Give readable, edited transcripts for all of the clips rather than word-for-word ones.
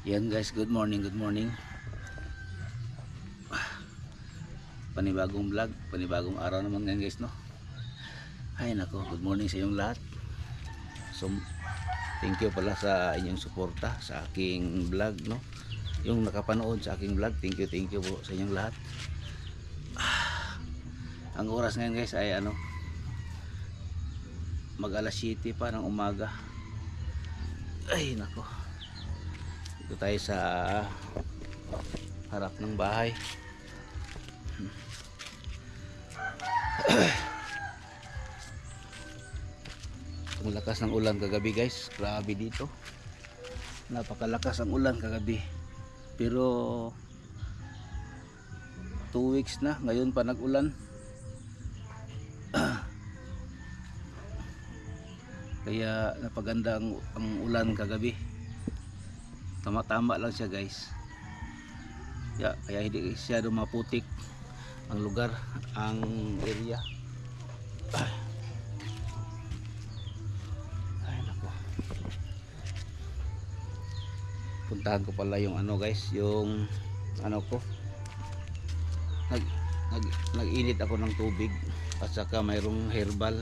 Yan guys, good morning, good morning. Panibagong vlog, panibagong araw naman ngayon guys, no. Ay nako, good morning sa inyong lahat. So, thank you pala sa inyong suporta sa aking vlog, no. Yung nakapanood sa aking vlog, thank you po sa inyong lahat. Ang oras ngayon guys ay mag alas 7 pa ng umaga. Ay nako, dito tayo sa harap ng bahay. Ang lakas ng ulan kagabi guys, grabe dito, napakalakas ang ulan kagabi. Pero 2 weeks na ngayon pa nag-ulan. Kaya napaganda ang ulan kagabi, tama-tama lang siya guys. Kaya hindi siya maputik ang lugar, ang area. Ay nako, puntahan ko pala yung guys, yung ko, nag-init ako ng tubig at saka mayroong herbal.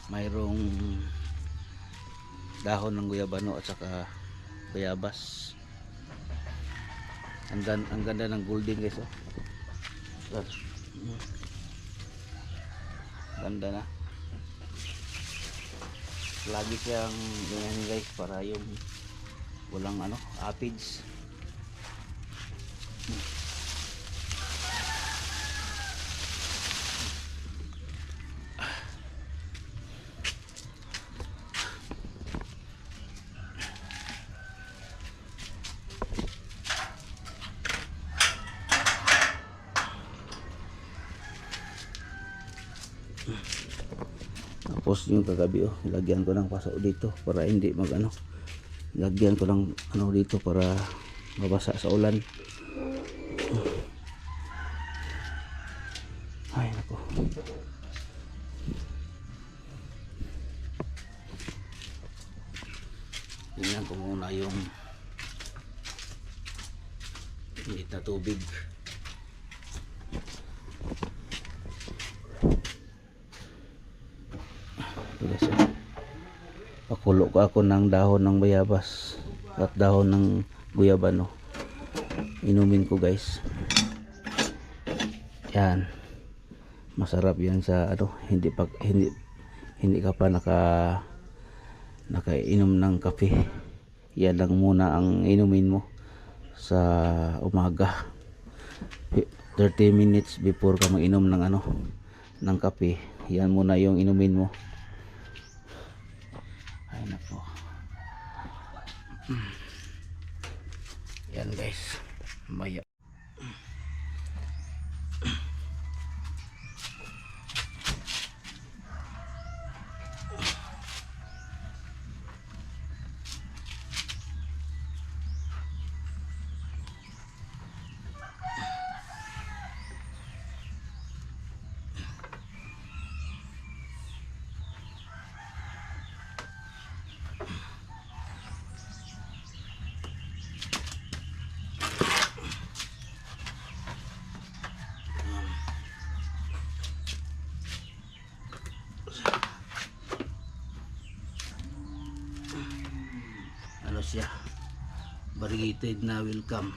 Mayroong dahon ng guyabano at saka bayabas. Ang ganda ng golden guys, oh. Ganda na. Lagi siyang ganyan guys, para yung walang aphids. Tapos yung kagabi, lagyan ko ng paso dito para hindi lagyan ko ng dito para mabasa sa ulan. Ay nako, tingnan ko muna yung init na tubig. Pakulo ko ako ng dahon ng bayabas at dahon ng guyabano, inumin ko guys. Yan, masarap yan sa hindi ka pa nakainom ng kape. Yan lang muna ang inumin mo sa umaga, 30 minutes before ka mag-inom ng kape. Yan muna yung inumin mo. Ay nako, yan guys, maya. Siya variegated na welcome.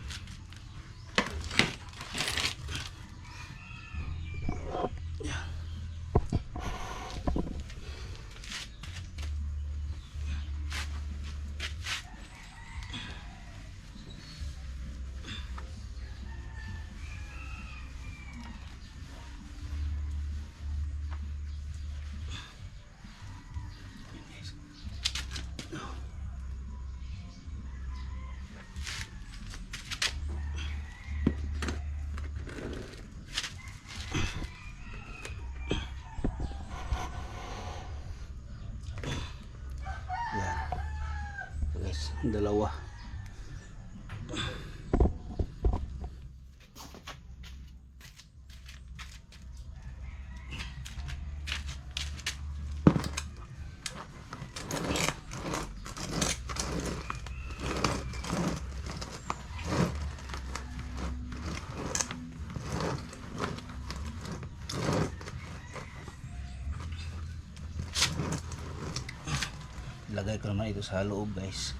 Dalawa. Ilalagay ko naman ito sa loob guys,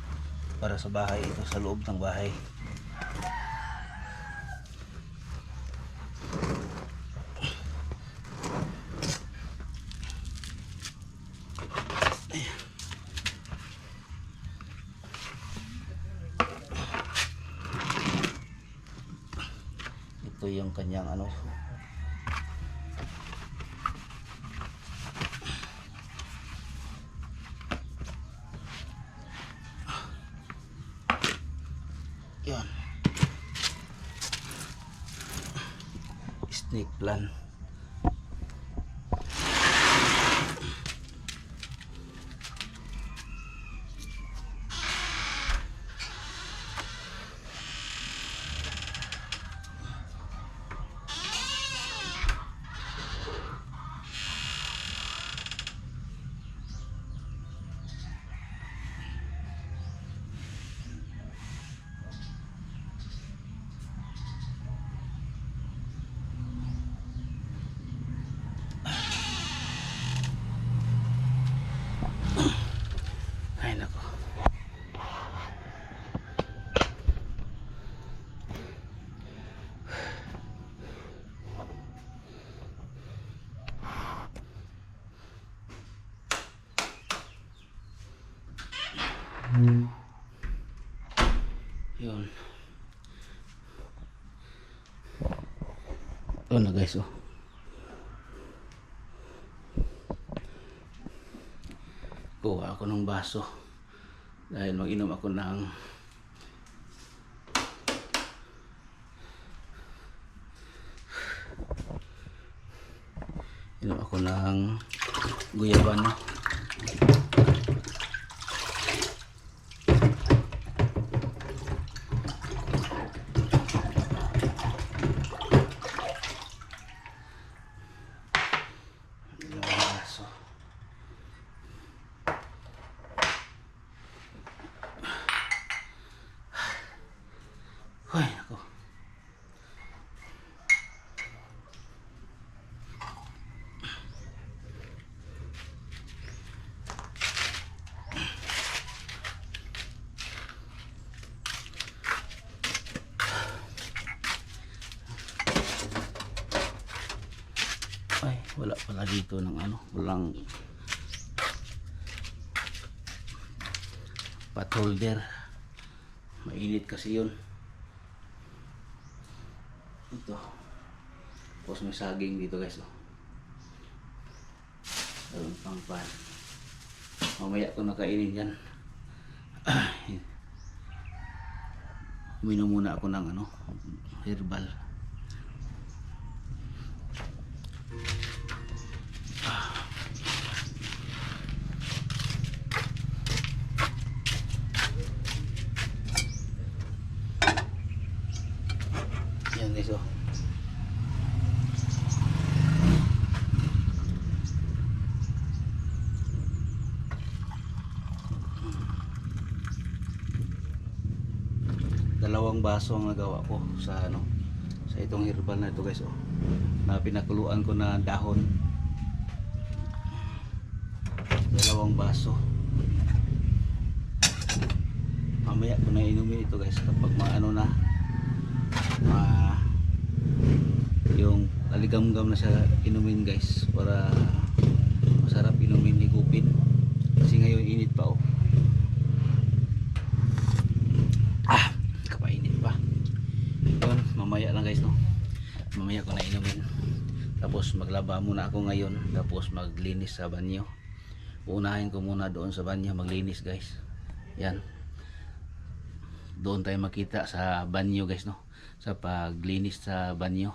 para sa bahay, ito sa loob ng bahay. Ito yung kanyang ano, yun, snake plant. Ay nako. Yun. Ito na guys, oh. Kuha ako ng baso dahil mag-inom ako ng guyabano. Hoy, ako. Ay, wala pala dito ng ano, walang pot holder. Mainit kasi yun. Ito. Tapos may saging dito guys, oh. Ayun, pang pan. Mamaya ko nakainin yan. Uminom muna ako ng ano, herbal. Yan guys, oh. Dalawang baso ang nagawa ko sa ano, sa itong herbal na ito guys, oh. Na pinakuluan ko na dahon. Dalawang baso. Mamaya ko na inumin ito guys kapag maano na, yung aligamgam na siya inumin guys, para masarap inumin, higupin kasi ngayon init pa, oh. Kapainit pa yun. Mamaya lang guys, no, mamaya ko na inumin, tapos maglaba muna ako ngayon, tapos maglinis sa banyo. Unahin ko muna doon sa banyo maglinis guys. Yan, doon tayo makita sa banyo guys, no, sa paglinis sa banyo,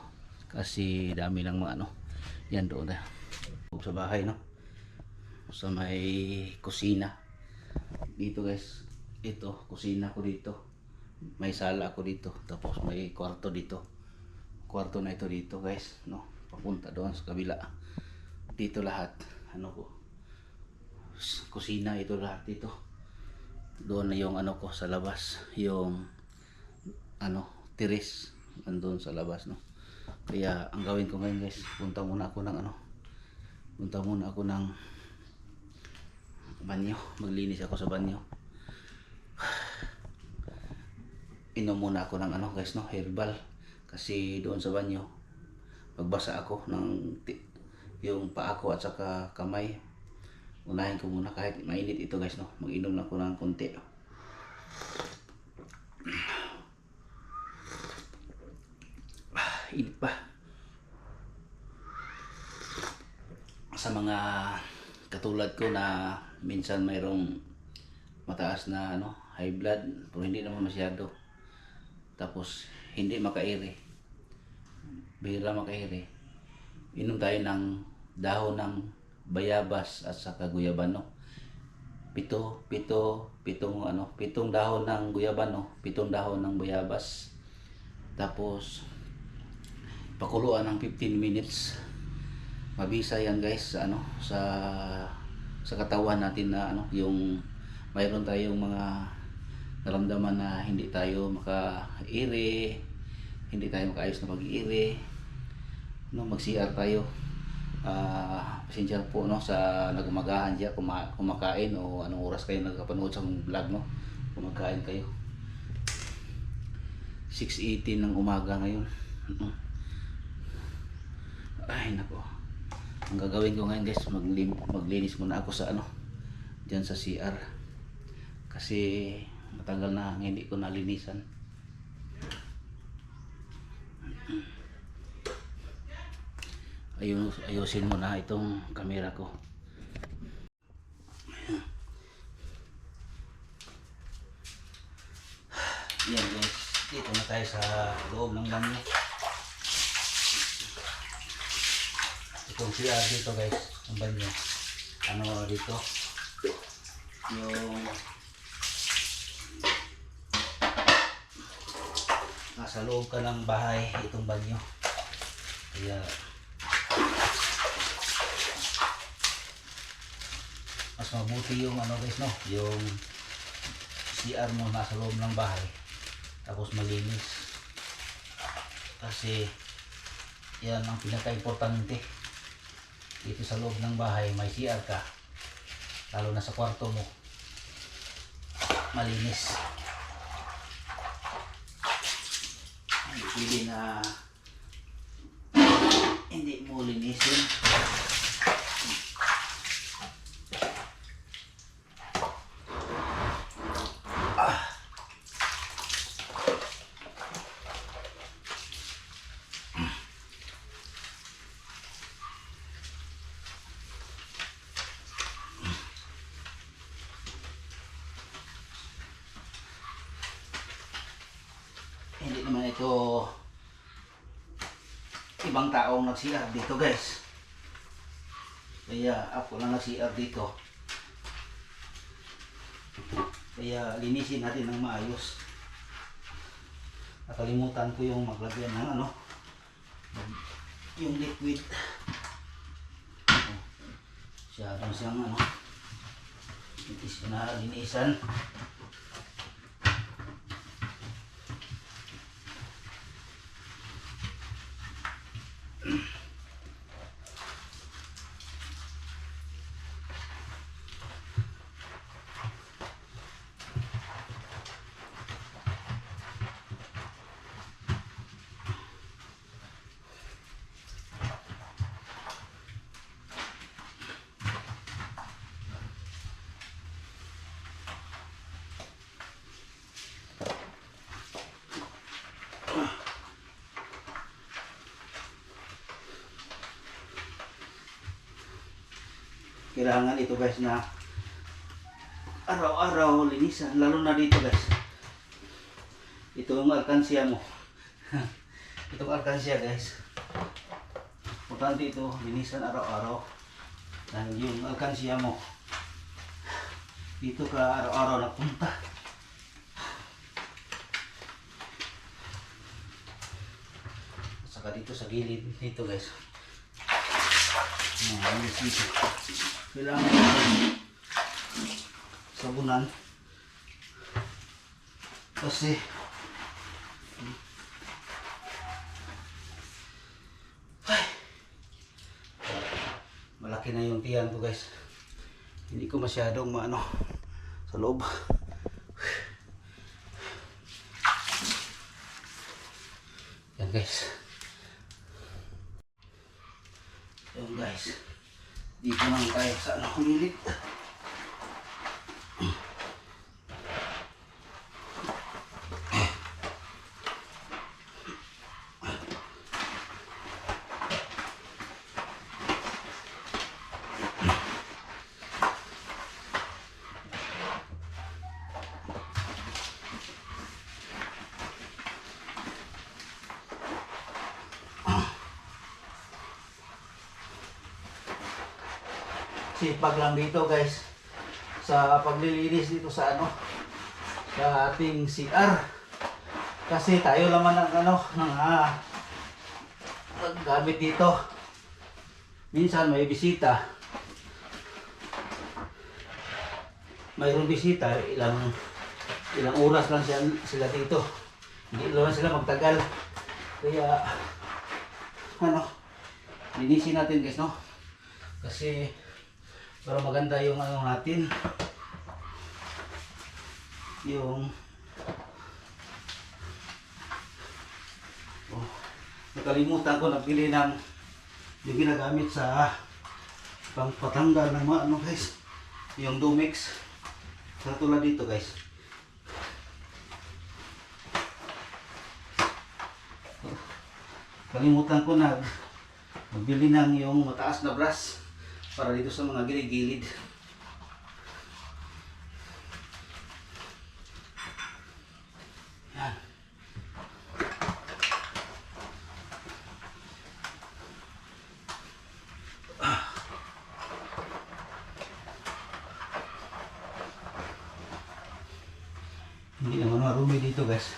kasi dami lang mga ano. Yan, doon tayo sa bahay, no, sa may kusina dito guys. Ito kusina ko dito, may sala ako dito, tapos may kwarto dito. Kwarto na ito dito guys, no, papunta doon sa kabila. Dito lahat ano ko, kusina ito lahat dito. Doon na yung ano ko sa labas, yung ano, tiris nandun sa labas, no. Kaya ang gawin ko ngayon guys, punta muna ako ng ano, punta muna ako ng banyo. Maglinis ako sa banyo. Inom muna ako ng ano guys, no, herbal. Kasi doon sa banyo, magbasa ako ng yung paa ko at saka kamay. Unahin ko muna kahit mainit ito guys, no. Mag-inom na ako ng konti. Init pa. Sa mga katulad ko na minsan mayroong mataas na ano, high blood, pero hindi naman masyado. Tapos hindi makairi. Bihira makairi. Inom tayo ng dahon ng bayabas at saka guyabano. Pitong dahon ng guyabano, 7 dahon ng bayabas. Tapos pakuluan ng 15 minutes. Mabisa yan guys sa ano, sa katawan natin na ano, yung mayroon tayong mga naramdaman na hindi tayo makairi, hindi tayo makaayos na pag-iiri, no, mag-CR tayo. Pasensya po, no, sa nagumagahan diyan kumakain o anong oras kayo nagkapanood sa vlog, no, kumakain kayo. 6:18 ng umaga ngayon. Ay nako. Ang gagawin ko ngayon guys, maglinis muna ako sa ano, diyan sa CR. Kasi matagal na hindi ko nalinisan. Ayusin mo na itong camera ko. Yan guys, dito na tayo sa loob ng banyo. Itong CR dito guys, ang banyo. Ano dito? Yung nasa loob ka ng bahay itong banyo. Kaya mas mabuti yung ano guys, no, yung CR mo nasa loob ng bahay tapos malinis, kasi yan ang pinaka-importante. Dito sa loob ng bahay may CR ka, lalo na sa kwarto mo, malinis. Hindi pwede na hindi mo linisin. Hindi naman ito ibang taong nag-CR dito guys, kaya ako lang nag-CR dito. Kaya linisin natin ng maayos. Nakalimutan ko yung maglagyan ng ano, yung liquid. Siyadong siyang ano, itis ko na linisan. Kailangan ito guys na araw-araw linisan, lalo na dito guys. Ito yung alkansya mo. Itong alkansya guys, importante ito linisan araw-araw. Dahil yung alkansya mo, dito ka araw-araw napunta. Saka dito sa gilid dito guys, dito kailangan sabunan kasi malaki na yung tiyan ko guys. Hindi ko masyadong maano sa loob. Yan guys. Yan guys. Dito lang tayo sa ano, humilit. Sipag lang dito guys sa paglilinis dito sa ano, sa ating CR, kasi tayo naman ng ano ng gamit dito. Minsan may bisita, mayroong bisita, ilang oras lang sila dito, hindi naman sila magtagal, kaya ano, linisin natin guys, no, kasi para maganda yung ano natin, yung nakalimutan ko nagbili ng yung ginagamit sa pangpatanggal ng mga ano guys, yung Dumex, katulad dito guys. Kalimutan ko na magbili ng yung mataas na brush para dito sa mga gilid-gilid. Yan. Hindi naman marumi dito guys.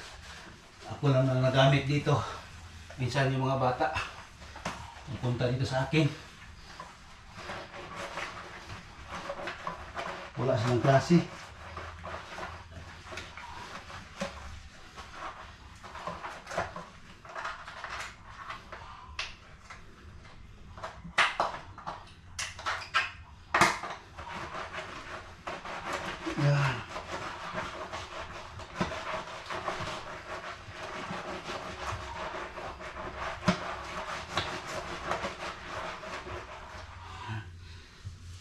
Ako lang ang nagamit dito. Minsan yung mga bata pupunta dito sa akin. Wala silang klase. Yan.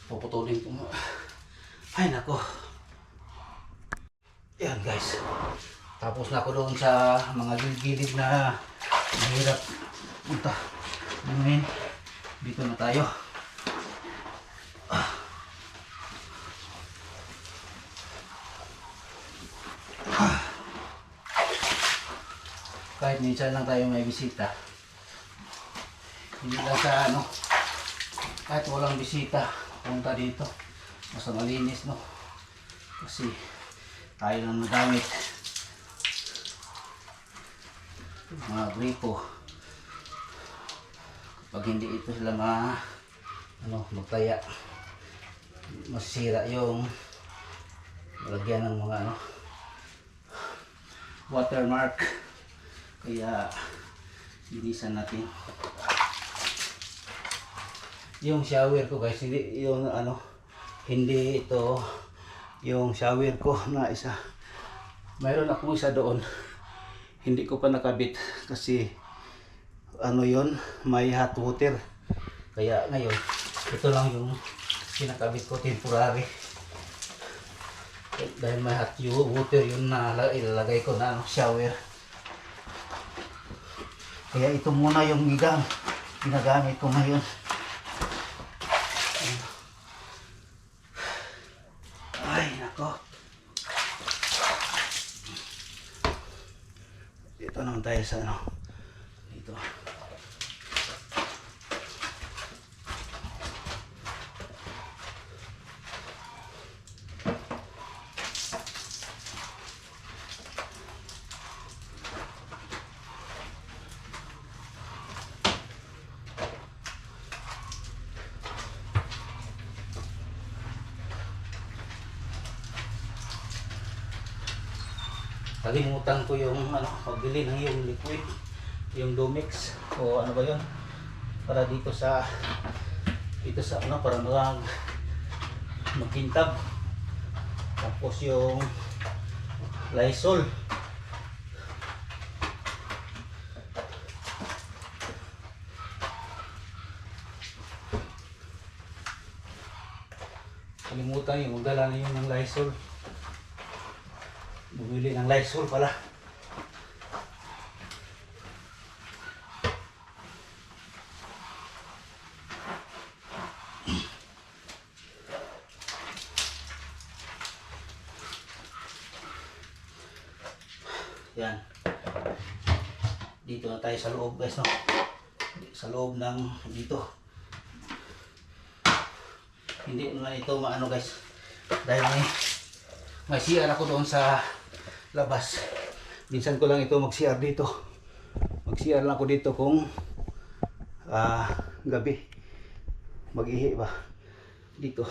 Puputulin ko mo. Ay nako. Yan guys. Tapos na ako doon sa mga gilid na mahirap punta. Ngayon, dito na tayo. Kahit minsan lang tayo may bisita. Hindi lang sa ano, kahit walang bisita, punta dito. Mas malinis, no? Kasi tayo lang nagamit mga gripo. Pag hindi ito sila magtaya, masisira yung lagyan ng mga ano, watermark. Kaya linisan natin. Yung shower ko guys, hindi yung ano, hindi ito yung shower ko na isa. Mayroon akong isa doon, hindi ko pa nakabit kasi ano yon, may hot water. Kaya ngayon ito lang yung kinakabit ko temporary, dahil may hot water yun na ilalagay ko na ano, shower. Kaya ito muna yung ginagamit ko ngayon. Ay nako, dito naman tayo sa ano, dito. Kalimutan ko yung ano, pagbili ng yung liquid, yung Dumex o ano ba yun, para dito sa ano, para makintab. Tapos yung Lysol. Kalimutan yung magdala na yun ng Lysol. Bumili ng Lysol pala. Yan. Dito na tayo sa loob guys, no? Sa loob ng dito. Hindi na ito maano guys. Dahil may CR ako doon sa labas. Minsan ko lang ito mag-CR dito. Mag-CR lang ako dito kung gabi. Mag-ihi ba dito.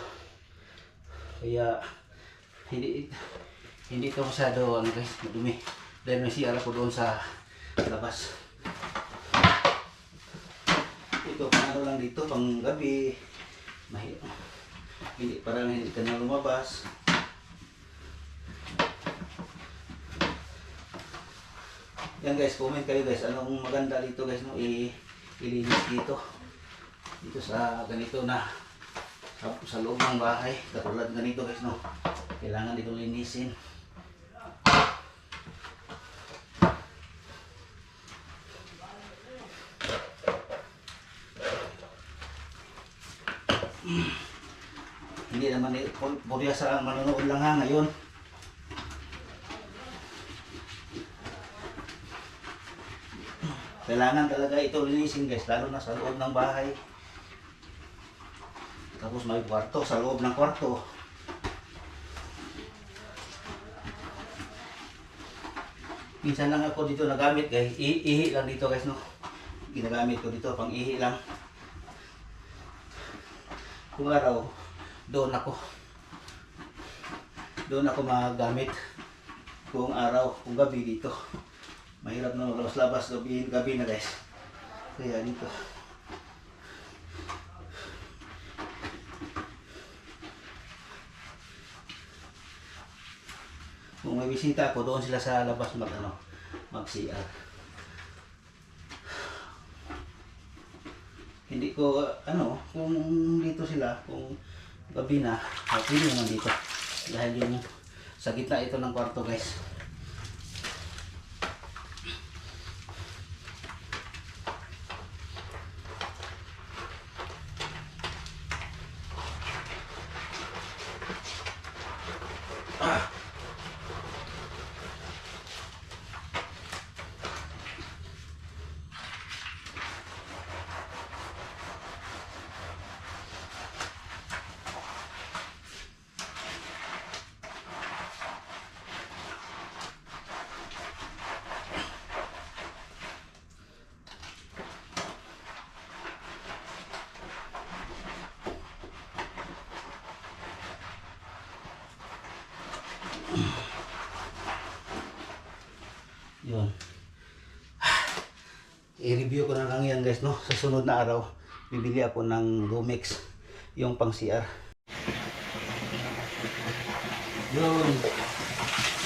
Kaya hindi ito masyado ano guys, madumi. Dahil may CR ako doon sa labas. Ito pang ano lang dito, pang gabi. Hindi, parang hindi ka na lumabas. Yan guys, comment kayo guys, anong maganda dito guys, no? Ilinis dito. Dito sa ganito na sa loob ng bahay, katulad ganito guys, no? Kailangan dito linisin. Hindi naman burya sa manonood lang ha ngayon. Kailangan talaga ito linisin guys, lalo na sa loob ng bahay. Tapos may kwarto, sa loob ng kwarto. Minsan lang ako dito nagamit guys, ihi lang dito guys, no? Ginagamit ko dito, pang ihi lang. Kung araw, doon ako magamit. Kung araw, kung gabi dito. Mahirap na maglabas-labas gabi na guys. Kaya dito. Kung may bisita ako, doon sila sa labas mag-CR. Hindi ko, kung dito sila, kung gabi na, pwede naman dito. Dahil yung sa gitna ito ng kwarto guys. Yun. I-review ko na lang yan guys, no? Sa sunod na araw, bibili ako ng Lumix, yung pang CR. Yun.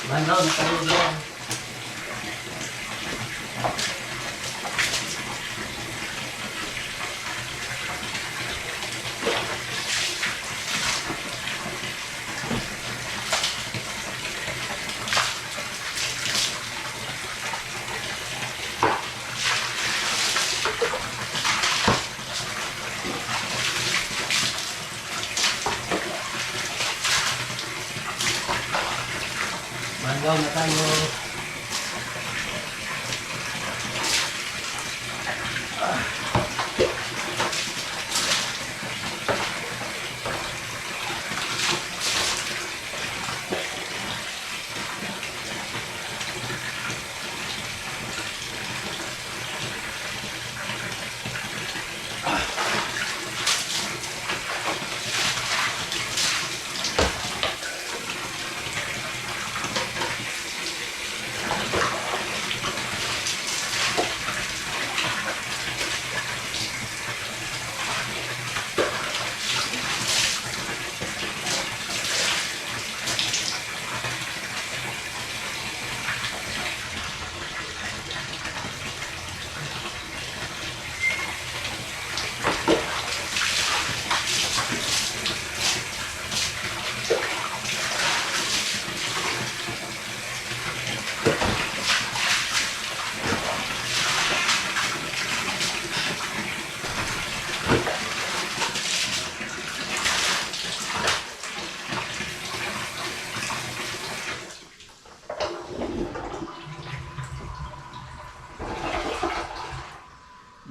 Manaw na tayo doon. Mangaw na tayo.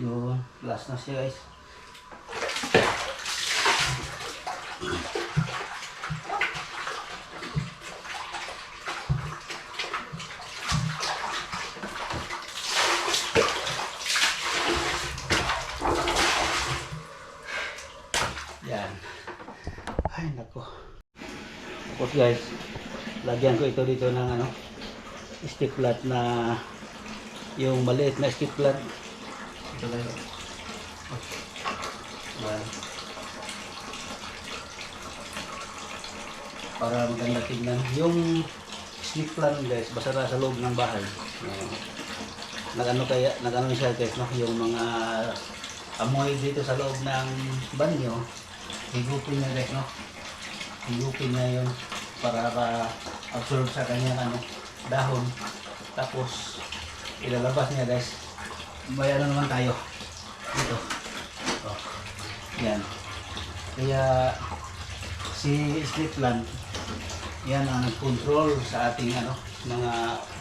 Yun, last na siya guys. Yan. Ay nako. Tapos guys, lagyan ko ito dito ng ano, stick flat na yung maliit na stick flat. Ito guys. Yan. Para maganda tingnan. Yung stick flat guys, basta sa loob ng bahay. Nagano siya guys, no? Yung mga amoy dito sa loob ng banyo, higupin niya guys, no? Higupin niya yun para absorb sa kanyang ano, dahon. Tapos ilalabas niya guys. May ano naman tayo dito. Oh. Yan. Kaya si stick plant, yan ang nag-control sa ating ano, mga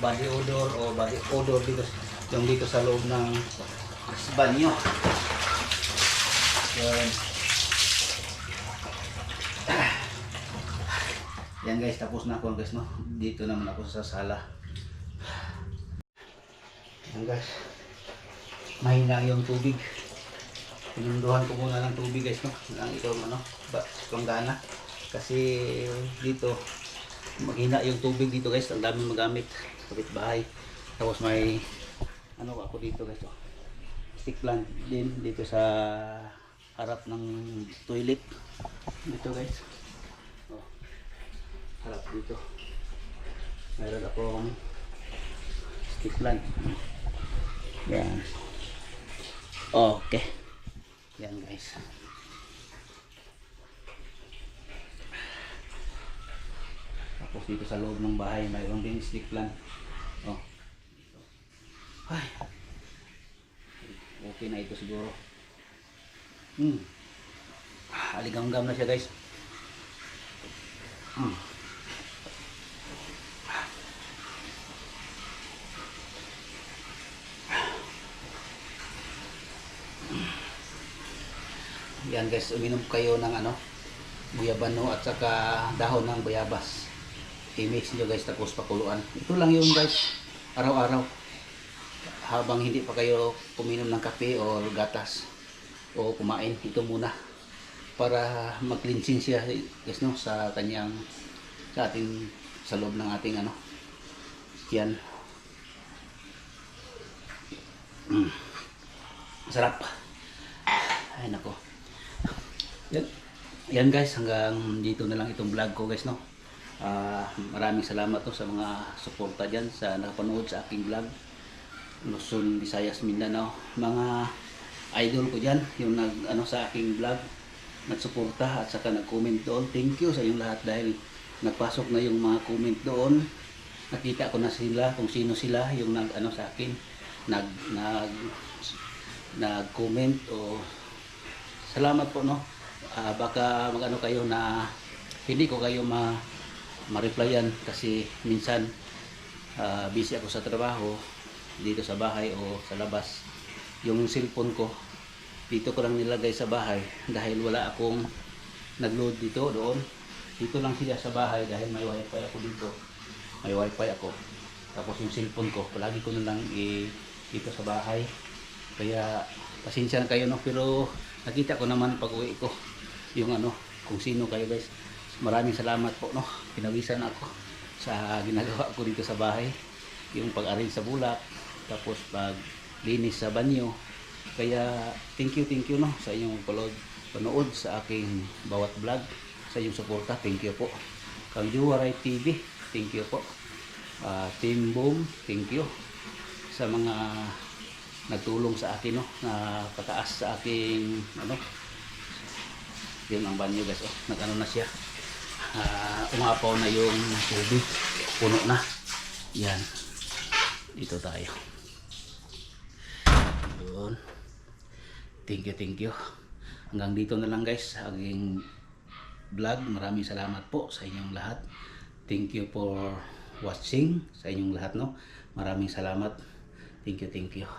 body odor o body odor dito, yung dito sa loob ng banyo. Yan. Yan guys, tapos na ako guys, no? Dito naman ako sa sala. Yan guys, mahina yung tubig. Pinunduhan ko muna ng tubig guys, no? Ang itong ano, planggana. Kasi dito mahina yung tubig dito guys, ang daming magamit kapit bahay. Tapos may ano ako dito guys, oh, stick plant din dito sa harap ng toilet dito guys. Oh, harap dito meron akong stick plant. Yan, okay. Yan guys. Tapos dito sa loob ng bahay mayroon din stick plant. Oh. Ay. Okay na ito siguro. Aligam-gam na siya guys. Yan guys, uminom kayo ng ano, buyabano at saka dahon ng bayabas. I-mix nyo guys, tapos pakuluan. Ito lang yun guys, araw-araw. Habang hindi pa kayo uminom ng kape o gatas o kumain, ito muna para mag-cleansing siya guys, no, sa kanyang, sa ating, sa loob ng ating ano. Yan. Sarap. Ay nako. Yan guys, hanggang dito na lang itong vlog ko guys, no. Maraming salamat to sa mga suporta dyan sa nakapanood sa aking vlog. Luzon, Visayas, Mindanao, mga idol ko dyan yung nag ano sa aking vlog, nagsuporta at saka nag-comment doon. Thank you sa inyong lahat dahil nagpasok na yung mga comment doon. Nakita ko na sila kung sino sila yung nag ano sa akin, nag-comment o salamat po, no. Baka magano kayo na hindi ko kayo ma-replyan kasi minsan busy ako sa trabaho dito sa bahay o sa labas. Yung cellphone ko dito ko lang nilagay sa bahay dahil wala akong nag-load dito doon. Dito lang siya sa bahay dahil may wifi ako dito. May wifi ako. Tapos yung cellphone ko palagi ko na lang dito sa bahay. Kaya pasensya na kayo, no, pero nakita ko naman pag uwi ko yung ano, kung sino kayo guys. Maraming salamat po, no. Pinawisan ako sa ginagawa ko dito sa bahay, yung pag-arrange sa bulak, tapos pag linis sa banyo. Kaya thank you, no, sa inyong panood sa aking bawat vlog, sa inyong suporta. Thank you po. Kang Juwaray TV, thank you po. Team Boom, thank you sa mga nagtulong sa akin, no, na pataas sa aking ano. Yun ang banyo guys, oh, nag-ano na siya, umapaw na yung tubig, puno na. Yan, dito tayo. Yun, thank you. Hanggang dito na lang guys sa aking vlog. Maraming salamat po sa inyong lahat. Thank you for watching sa inyong lahat, no. Maraming salamat. Thank you.